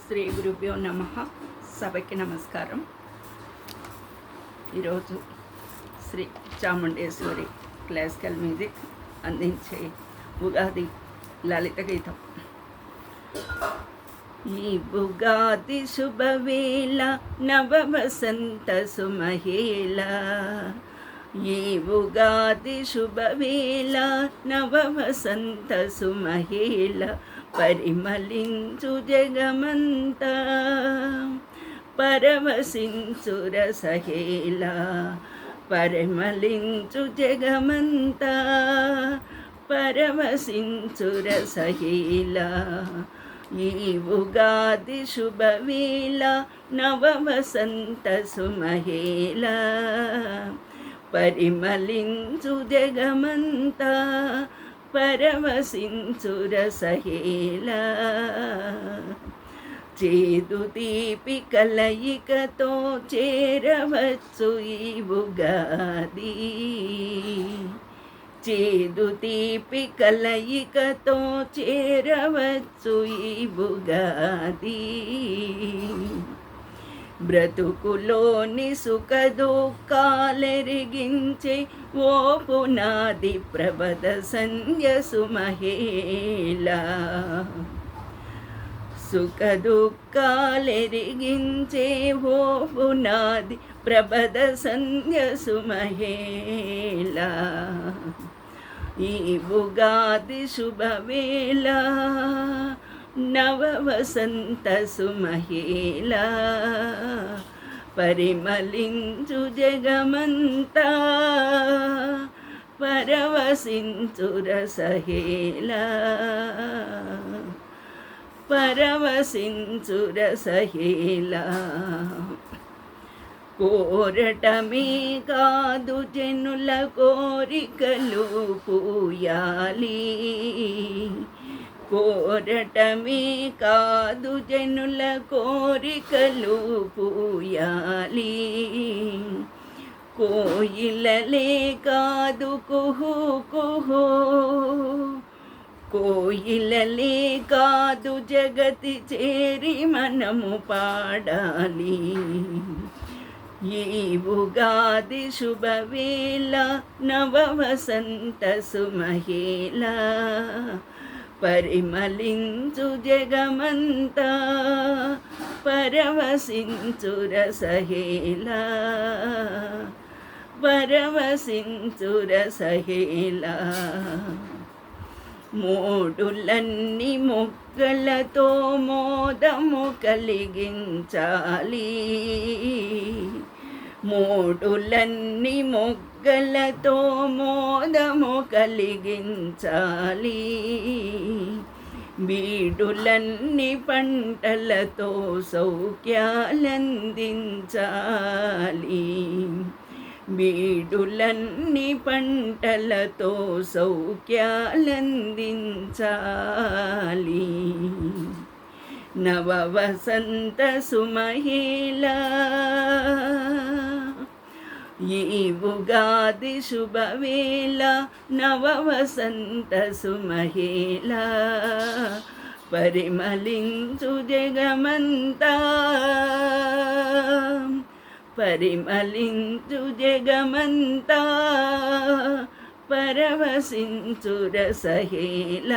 శ్రీ గురుభ్యో నమ. సభకి నమస్కారం. ఈరోజు శ్రీ చాముండేశ్వరి క్లాసికల్ మ్యూజిక్ అందించే ఉగాది లలిత గీతం. ఈ ఉగాది శుభవేళ నవ వసంత సుమహేళ, ఈ ఉగాది శుభవేళ నవ వసంత సుమహేళ, పరిమళించు జగమంతా పరవశించు రసహేళ, పరిమళించు జగమంతా పరవశించు రసహేళ. ఈ ఉగాది శుభవేళ నవ వసంత సుమహేళ, పరిమళించు జగమంతా పరవశించు రసహేళ. చేదు తీపి కలయికతో చేరవచ్చు ఈ ఉగాది, చేదు తీపి కలయికతో చేరవచ్చు ఈ ఉగాది. బ్రతుకులోని సుఖ దుఃఖాలెరిగించే ఓ పునాది ప్రబద సంధ్య సుమహేళ, సుఖ దుఃఖాలెరిగించే ఓ పునాది ప్రబద సంధ్య సుమహేళ. ఈ ఉగాది శుభవేళ నవ వసంత సుమహేళ, పరిమళించు జగమంతా పరవశించు రసహేళ, పరవశించు రసహేళ. కోరటమే కాదు జనుల కోరికలు పూయాలి, కోరటమే కాదు జనుల కోరికలు పూయాలి. కోయిలలే కాదు కుహు కుహు, కోయిలలే కాదు జగతి చేరి మనము పాడాలి. ఈ ఉగాది శుభవేళ నవ వసంత సుమహేళ, పరిమళించు జగమంతా పరవశించు రసహేళ, పరవశించు రసహేళ. మోడులన్నీ మొగ్గలతో మోదము కలిగించాలి, మోడులన్నీ మొగ్గలతో మోదము కలిగించాలి. బీడులన్నీ పంటలతో సౌఖ్యాలందించాలి, బీడులన్నీ పంటలతో సౌఖ్యాలందించాలి. నవ వసంత సుమహేళ, ఈ ఉగాది శుభవేళ నవ వసంత సుమహేళ, పరిమళించు జగమంతా పరిమళించు జగమంతా పరవశించు రసహేళ,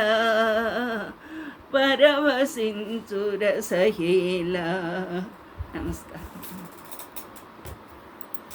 పరవశించు రసహేళ. నమస్కారం.